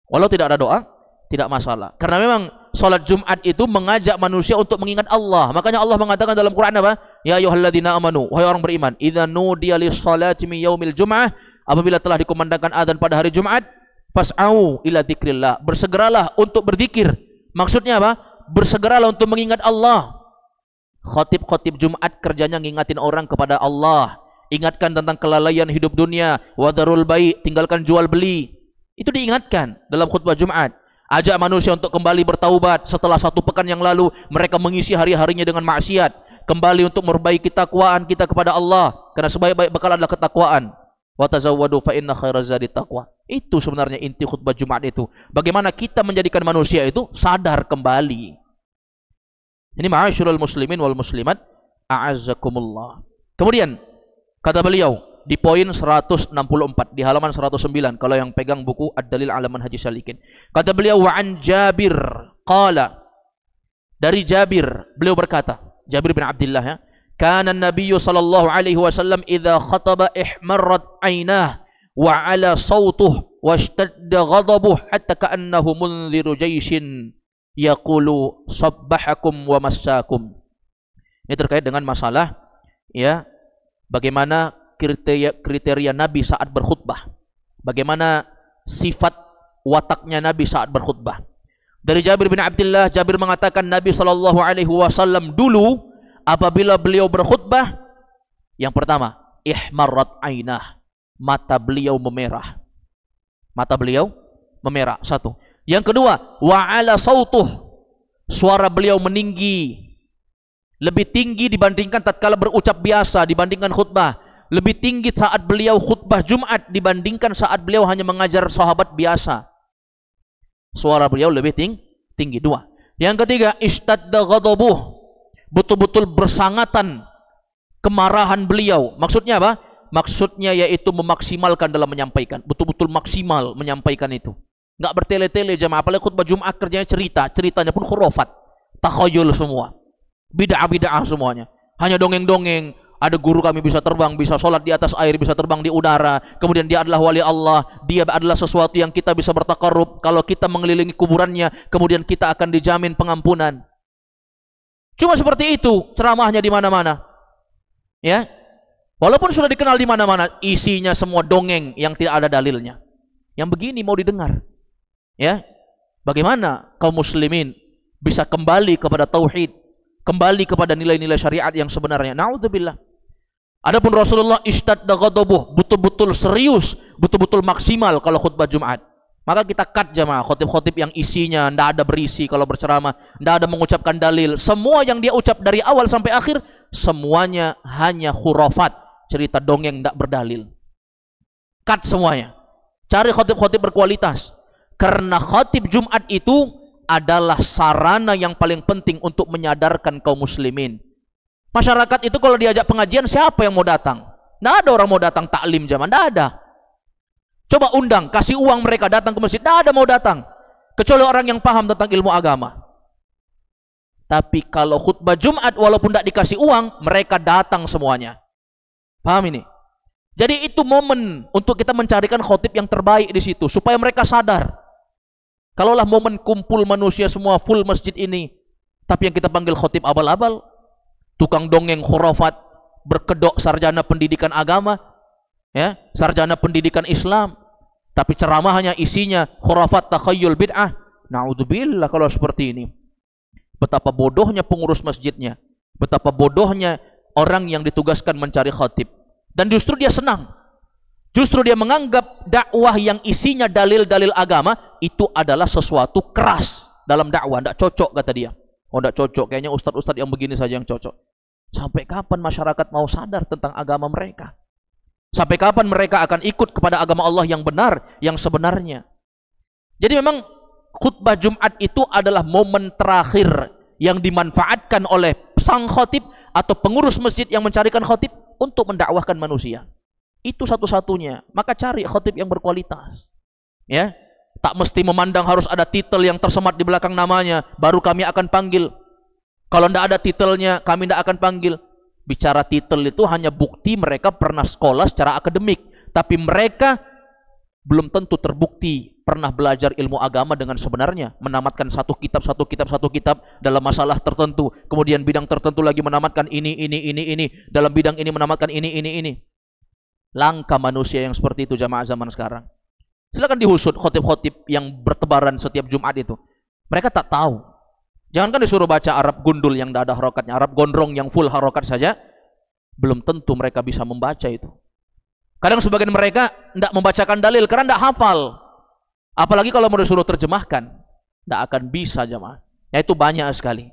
Walau tidak ada doa, tidak masalah. Karena memang salat Jumat itu mengajak manusia untuk mengingat Allah. Makanya Allah mengatakan dalam Quran apa? Ya ayyuhalladzina amanu, wahai orang beriman, idza nudiya lis-salati min yaumil jum'ah, apabila telah dikumandangkan azan pada hari Jumat, fas'au ila dzikrillah, bersegeralah untuk berzikir. Maksudnya apa? Bersegeralah untuk mengingat Allah. Khatib Jumat kerjanya ngingatin orang kepada Allah, ingatkan tentang kelalaian hidup dunia, wadarul bai', tinggalkan jual beli. Itu diingatkan dalam khutbah Jumat. Ajak manusia untuk kembali bertaubat setelah 1 pekan yang lalu mereka mengisi hari-harinya dengan maksiat. Kembali untuk memperbaiki takwaan kita kepada Allah, karena sebaik-baik bekal adalah ketakwaan. Wa tazawwadu fa inna khairaz zadi taqwa. Itu sebenarnya inti khutbah Jumat itu. Bagaimana kita menjadikan manusia itu sadar kembali. Ini ma'asyiral muslimin wal muslimat, a'azzakumullah. Kemudian kata beliau di poin 164 di halaman 109 kalau yang pegang buku Ad-Dalil 'ala Manhajis Salikin. Kata beliau, wa an Jabir qala, dari Jabir beliau berkata, Jabir bin Abdullah ya, kana an-nabiy sallallahu alaihi wasallam idza khataba ihmarrat 'ainah wa 'ala sautuhu washtadda ghadabuhu hatta ka'annahu munziru jayshin yaqulu sabbahakum wa massakum. Ini terkait dengan masalah ya, bagaimana kriteria Nabi saat berkhutbah, bagaimana sifat wataknya Nabi saat berkhutbah. Dari Jabir bin Abdullah, Jabir mengatakan Nabi sallallahu alaihi wasallam dulu apabila beliau berkhutbah, yang pertama, ihmarrat ainah, mata beliau memerah. Mata beliau memerah, satu. Yang kedua, wa'ala sautuh, suara beliau meninggi, lebih tinggi dibandingkan tatkala berucap biasa, dibandingkan khutbah. Lebih tinggi saat beliau khutbah Jumat dibandingkan saat beliau hanya mengajar sahabat biasa. Suara beliau lebih tinggi. Dua. Yang ketiga, ishtadda ghadabuh, betul-betul bersangatan kemarahan beliau. Maksudnya apa? Maksudnya yaitu memaksimalkan dalam menyampaikan, betul-betul maksimal menyampaikan itu. Nggak bertele-tele jemaah. Apalagi khutbah Jumat kerjanya ceritanya pun khurafat, takhayul semua, bid'ah semuanya. Hanya dongeng-dongeng. Ada guru kami bisa terbang, bisa sholat di atas air, bisa terbang di udara. Kemudian dia adalah wali Allah. Dia adalah sesuatu yang kita bisa bertakarrub. Kalau kita mengelilingi kuburannya, kemudian kita akan dijamin pengampunan. Cuma seperti itu ceramahnya di mana-mana. Ya, walaupun sudah dikenal di mana-mana, isinya semua dongeng yang tidak ada dalilnya. Yang begini mau didengar? Ya, bagaimana kaum muslimin bisa kembali kepada tauhid, kembali kepada nilai-nilai syariat yang sebenarnya? Na'udzubillah. Adapun Rasulullah ishtadda ghadabuh, betul-betul serius, betul-betul maksimal kalau khutbah Jumat. Maka kita cut jemaah khotib-khotib yang isinya ndak ada berisi kalau berceramah, ndak ada mengucapkan dalil. Semua yang dia ucap dari awal sampai akhir semuanya hanya khurafat, cerita dongeng ndak berdalil. Cut semuanya. Cari khotib-khotib berkualitas. Karena khotib Jumat itu adalah sarana yang paling penting untuk menyadarkan kaum muslimin. Masyarakat itu kalau diajak pengajian, siapa yang mau datang? Nggak ada orang mau datang taklim zaman, nggak ada. Coba undang, kasih uang mereka datang ke masjid, nggak ada mau datang. Kecuali orang yang paham tentang ilmu agama. Tapi kalau khutbah Jumat walaupun tidak dikasih uang, mereka datang semuanya. Paham ini? Jadi itu momen untuk kita mencarikan khotib yang terbaik di situ, supaya mereka sadar. Kalaulah momen kumpul manusia semua full masjid ini, tapi yang kita panggil khotib abal-abal, tukang dongeng khurafat, berkedok sarjana pendidikan agama, ya, sarjana pendidikan Islam, tapi ceramahnya isinya khurafat, takhayyul, bid'ah. Na'udzubillah kalau seperti ini. Betapa bodohnya pengurus masjidnya, betapa bodohnya orang yang ditugaskan mencari khatib. Dan justru dia senang. Justru dia menganggap dakwah yang isinya dalil-dalil agama itu adalah sesuatu keras dalam dakwah, tidak cocok kata dia. Oh, tidak cocok, kayaknya ustadz-ustadz yang begini saja yang cocok. Sampai kapan masyarakat mau sadar tentang agama mereka? Sampai kapan mereka akan ikut kepada agama Allah yang benar, yang sebenarnya? Jadi memang khutbah Jumat itu adalah momen terakhir yang dimanfaatkan oleh sang khatib atau pengurus masjid yang mencarikan khatib untuk mendakwahkan manusia. Itu satu-satunya. Maka cari khatib yang berkualitas. Ya, tak mesti memandang harus ada titel yang tersemat di belakang namanya baru kami akan panggil. Kalau tidak ada titelnya, kami tidak akan panggil. Bicara titel itu hanya bukti mereka pernah sekolah secara akademik, tapi mereka belum tentu terbukti pernah belajar ilmu agama dengan sebenarnya, menamatkan satu kitab dalam masalah tertentu, kemudian bidang tertentu lagi menamatkan ini, dalam bidang ini menamatkan ini. Langka manusia yang seperti itu jamaah zaman sekarang. Silakan dihusut khotib-khotib yang bertebaran setiap Jumat itu. Mereka tak tahu. Jangankan disuruh baca Arab gundul yang tidak ada harokatnya, Arab gondrong yang full harokat saja, belum tentu mereka bisa membaca itu. Kadang sebagian mereka tidak membacakan dalil karena tidak hafal. Apalagi kalau mau disuruh terjemahkan, tidak akan bisa jamaah. Ya itu banyak sekali.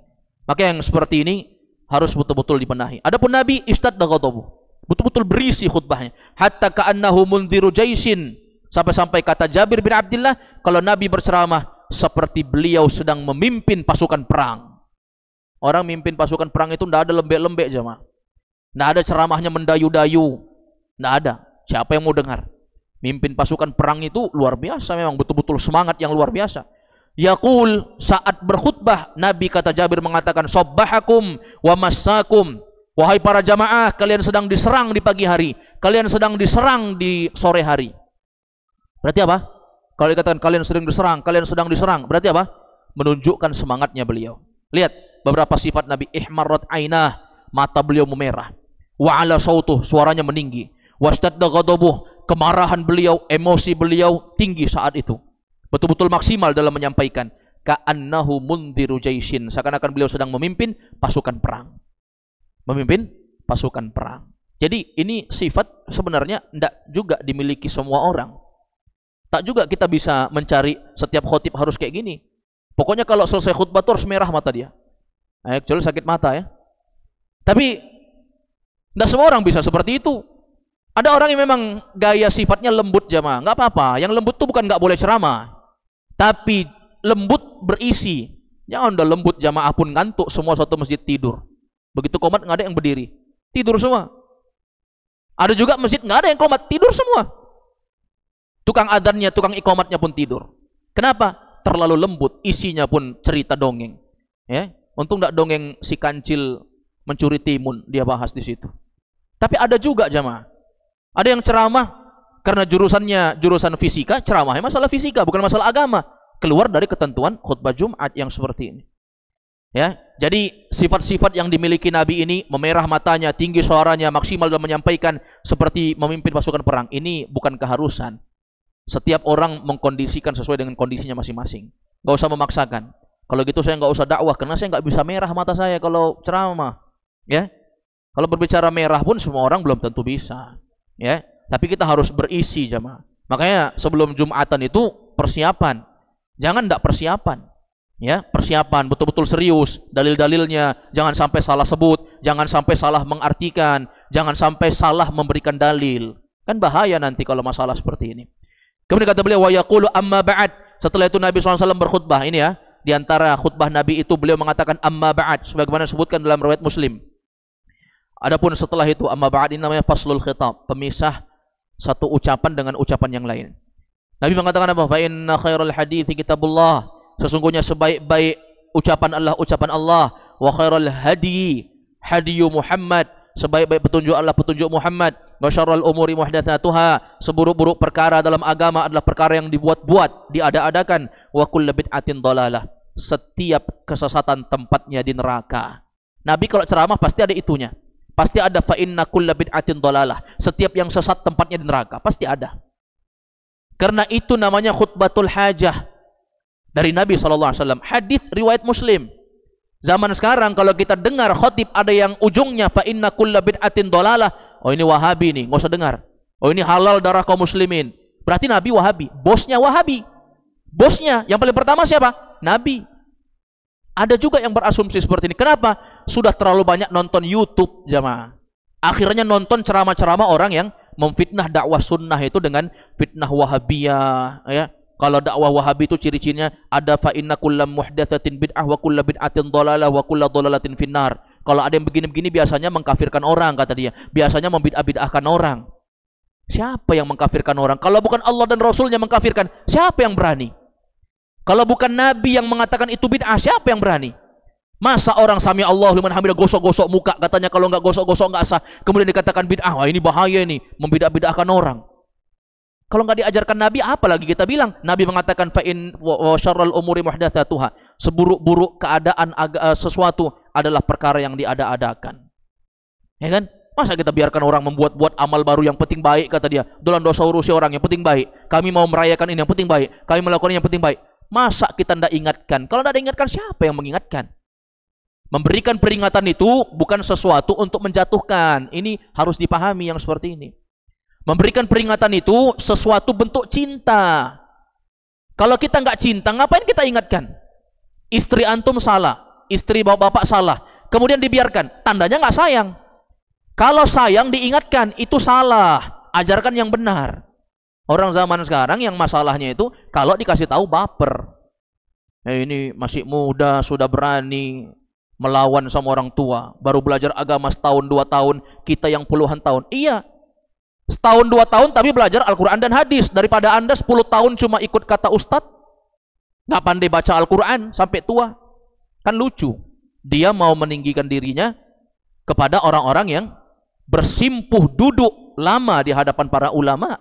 Maka yang seperti ini harus betul-betul dibenahi. Adapun Nabi istadda ghadabuh, betul-betul berisi khutbahnya. Hatta ka'annahu mundhiru jaisin. Sampai-sampai kata Jabir bin Abdullah, kalau Nabi berceramah seperti beliau sedang memimpin pasukan perang. Orang mimpin pasukan perang itu tidak ada lembek-lembek jemaah. Tidak ada ceramahnya mendayu-dayu. Tidak ada. Siapa yang mau dengar? Mimpin pasukan perang itu luar biasa memang, betul-betul semangat yang luar biasa. Yaqul, saat berkhutbah Nabi kata Jabir mengatakan, "Sabbahakum wa massakum." Wahai para jamaah, kalian sedang diserang di pagi hari, kalian sedang diserang di sore hari. Berarti apa? Kalau dikatakan kalian sedang diserang, berarti apa? Menunjukkan semangatnya beliau. Lihat beberapa sifat Nabi. Ihmarrat ainah, mata beliau memerah. Wa ala sautuh, suaranya meninggi. Washtadda ghadabuh, kemarahan beliau, emosi beliau tinggi saat itu. Betul-betul maksimal dalam menyampaikan. Ka'annahu mundhiru jaisin, seakan-akan beliau sedang memimpin pasukan perang. Memimpin pasukan perang. Jadi ini sifat sebenarnya tidak juga dimiliki semua orang. Tak juga kita bisa mencari setiap khotib harus kayak gini. Pokoknya kalau selesai khutbah tuh harus merah mata dia. Kecuali sakit mata ya. Tapi tidak semua orang bisa seperti itu. Ada orang yang memang gaya sifatnya lembut jamaah. Nggak apa-apa. Yang lembut tuh bukan nggak boleh ceramah, tapi lembut berisi. Jangan udah lembut jamaah pun ngantuk semua satu masjid tidur. Begitu komat nggak ada yang berdiri, tidur semua. Ada juga masjid nggak ada yang komat, tidur semua. Tukang adhannya, tukang ikomatnya pun tidur. Kenapa? Terlalu lembut, isinya pun cerita dongeng. Ya, untung tidak dongeng si kancil mencuri timun dia bahas di situ. Tapi ada juga jamaah. Ada yang ceramah karena jurusannya jurusan fisika, ceramahnya masalah fisika, bukan masalah agama. Keluar dari ketentuan khutbah Jumat yang seperti ini. Ya, jadi sifat-sifat yang dimiliki Nabi ini, memerah matanya, tinggi suaranya, maksimal dalam menyampaikan seperti memimpin pasukan perang. Ini bukan keharusan. Setiap orang mengkondisikan sesuai dengan kondisinya masing-masing. Gak usah memaksakan. Kalau gitu saya nggak usah dakwah karena saya nggak bisa merah mata saya kalau ceramah. Ya, kalau berbicara merah pun semua orang belum tentu bisa. Ya, tapi kita harus berisi jamaah. Makanya sebelum Jumatan itu persiapan. Jangan tidak persiapan. Ya, persiapan betul-betul serius. Dalil-dalilnya jangan sampai salah sebut, jangan sampai salah mengartikan, jangan sampai salah memberikan dalil. Kan bahaya nanti kalau masalah seperti ini. Kemudian kata beliau, wa yaqulu amma ba'd. Setelah itu Nabi SAW berkhutbah. Ini ya, di antara khutbah Nabi itu beliau mengatakan amma ba'd, sebagaimana disebutkan dalam riwayat Muslim. Adapun setelah itu amma ba'd ini namanya faslul khitab, pemisah satu ucapan dengan ucapan yang lain. Nabi mengatakan apa? Fa inna khairal hadithi kitabullah. Sesungguhnya sebaik-baik ucapan Allah, wa khairal hadi hadiyu Muhammad. Sebaik-baik petunjuk Allah petunjuk Muhammad. Wa syarrul umuri muhdatsatuha. Seburuk-buruk perkara dalam agama adalah perkara yang dibuat-buat, diada-adakan. Wa kullu bid'atin dhalalah. Setiap kesesatan tempatnya di neraka. Nabi kalau ceramah pasti ada itunya. Pasti ada fa inna kullu bid'atin dhalalah. Setiap yang sesat tempatnya di neraka, pasti ada. Karena itu namanya khutbatul hajah dari Nabi SAW. Hadis riwayat Muslim. Zaman sekarang kalau kita dengar khotib ada yang ujungnya fa inna kulla bid'atin dhalalah, oh ini Wahabi nih, nggak usah dengar. Oh ini halal darah kaum muslimin. Berarti Nabi Wahabi, bosnya Wahabi. Bosnya yang paling pertama siapa? Nabi. Ada juga yang berasumsi seperti ini. Kenapa? Sudah terlalu banyak nonton YouTube jamaah. Akhirnya nonton ceramah-ceramah orang yang memfitnah dakwah sunnah itu dengan fitnah Wahabiyah, ya. Kalau dakwah Wahabi itu ciri-cirinya ada fa inna kullam muhdatsatin bid'ah wa kullu bid'atin dhalalah wa kullu dhalalatin finnar. Kalau ada yang begini-begini biasanya mengkafirkan orang kata dia. Biasanya membid'ah-bid'ahkan orang. Siapa yang mengkafirkan orang? Kalau bukan Allah dan Rasulnya mengkafirkan, siapa yang berani? Kalau bukan Nabi yang mengatakan itu bid'ah, siapa yang berani? Masa orang sami Allahu liman hamidah gosok-gosok muka, katanya kalau nggak gosok-gosok nggak sah, kemudian dikatakan bid'ah. Wah, ini bahaya ini, membidah-bidahkan orang. Kalau nggak diajarkan Nabi, apalagi kita bilang? Nabi mengatakan fa'in wa syarrul umuri muhdatsatuha. Seburuk-buruk keadaan sesuatu adalah perkara yang diada-adakan. Ya kan? Masa kita biarkan orang membuat-buat amal baru yang penting baik, kata dia. Dolan dosa urusi orang yang penting baik. Kami mau merayakan ini yang penting baik. Kami melakukan ini yang penting baik. Masa kita tidak ingatkan? Kalau tidak ingatkan, siapa yang mengingatkan? Memberikan peringatan itu bukan sesuatu untuk menjatuhkan. Ini harus dipahami yang seperti ini. Memberikan peringatan itu sesuatu bentuk cinta. Kalau kita nggak cinta, ngapain kita ingatkan? Istri antum salah, istri bapak salah, kemudian dibiarkan, tandanya nggak sayang. Kalau sayang diingatkan, itu salah. Ajarkan yang benar. Orang zaman sekarang yang masalahnya itu kalau dikasih tahu baper. Ini masih muda, sudah berani melawan sama orang tua. Baru belajar agama setahun 2 tahun, kita yang puluhan tahun. Iya, setahun 2 tahun tapi belajar Al-Quran dan hadis. Daripada Anda 10 tahun cuma ikut kata ustadz, nggak pandai baca Al-Quran sampai tua. Kan lucu. Dia mau meninggikan dirinya kepada orang-orang yang bersimpuh duduk lama di hadapan para ulama.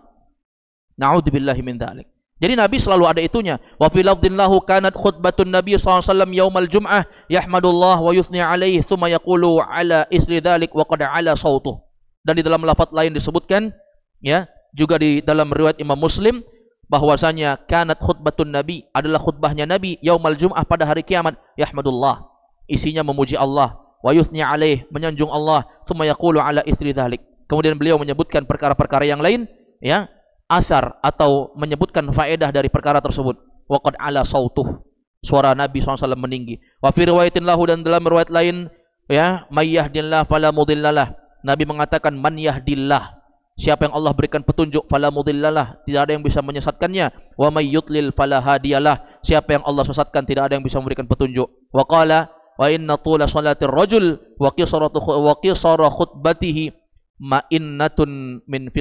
Na'udzubillahi min dzalik. Jadi Nabi selalu ada itunya. Wa fi lafdhin lahu kanat khutbatun Nabi sallallahu alaihi wasallam yaumal jum'ah yahmadullah wa yuthni alaihi thumma yaqulu ala isri dzalik wa qad ala sautuh. Dan di dalam lafaz lain disebutkan, ya, juga di dalam riwayat Imam Muslim, bahwasanya kanat khutbatun Nabi, adalah khutbahnya Nabi yaumal jum'ah pada hari kiamat, yahmadullah, isinya memuji Allah, wa yuthni alaih, menyanjung Allah, thumma yaqulu ala isri dzalik. Kemudian beliau menyebutkan perkara-perkara yang lain, ya, asar atau menyebutkan faedah dari perkara tersebut. Wa qad ala sautuh, suara Nabi SAW meninggi. Wa fi riwayatin lahu, dan dalam riwayat lain, ya, may yahdillah fala mudhillalah. Nabi mengatakan man yahdillah, siapa yang Allah berikan petunjuk, fala mudhillalah, tidak ada yang bisa menyesatkannya. Wa may yudlil fala hadiyalah, siapa yang Allah sesatkan tidak ada yang bisa memberikan petunjuk. Wa qala wa inna tula salatir rajul wa qisara khutbatihi ma'innatun min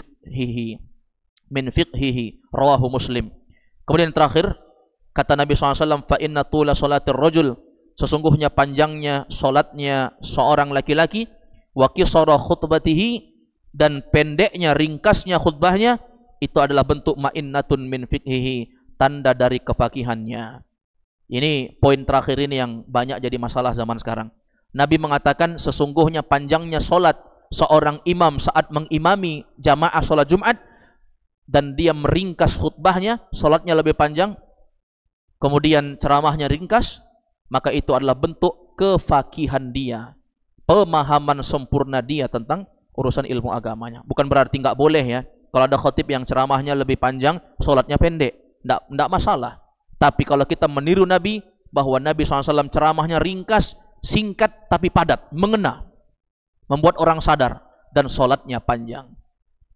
fiqhihi rawahu Muslim. Kemudian terakhir kata Nabi SAW, fa inna tula salatir rajul, sesungguhnya panjangnya solatnya seorang laki-laki, wa qisara khutbatihi, dan pendeknya ringkasnya khutbahnya, itu adalah bentuk ma'innatun min fiqhihi, tanda dari kefakihannya. Ini poin terakhir ini yang banyak jadi masalah zaman sekarang. Nabi mengatakan sesungguhnya panjangnya solat seorang imam saat mengimami jamaah solat Jumat, dan dia meringkas khutbahnya, solatnya lebih panjang, kemudian ceramahnya ringkas, maka itu adalah bentuk kefakihan dia, pemahaman sempurna dia tentang urusan ilmu agamanya. Bukan berarti nggak boleh ya, kalau ada khotib yang ceramahnya lebih panjang, solatnya pendek, nggak masalah. Tapi kalau kita meniru Nabi, bahwa Nabi SAW ceramahnya ringkas, singkat tapi padat, mengena, membuat orang sadar, dan solatnya panjang.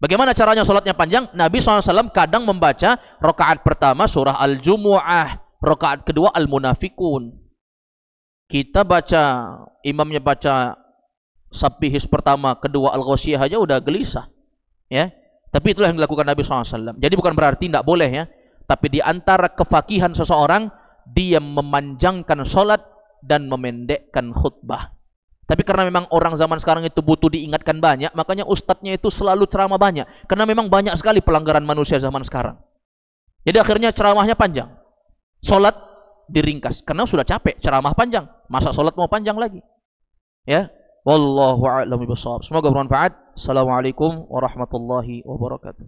Bagaimana caranya solatnya panjang? Nabi SAW kadang membaca rakaat pertama surah Al-Jumu'ah, rakaat kedua Al-Munafikun. Kita baca, imamnya baca Sabbihis pertama, kedua Al-Ghasyiyah aja udah gelisah, ya. Tapi itulah yang dilakukan Nabi SAW. Jadi bukan berarti tidak boleh ya. Tapi di antara kefakihan seseorang, dia memanjangkan solat dan memendekkan khutbah. Tapi karena memang orang zaman sekarang itu butuh diingatkan banyak, makanya ustadznya itu selalu ceramah banyak. Karena memang banyak sekali pelanggaran manusia zaman sekarang. Jadi akhirnya ceramahnya panjang, solat diringkas. Karena sudah capek ceramah panjang, masa solat mau panjang lagi? Ya, wallahu a'lam bishawab. Semoga bermanfaat. Assalamualaikum warahmatullahi wabarakatuh.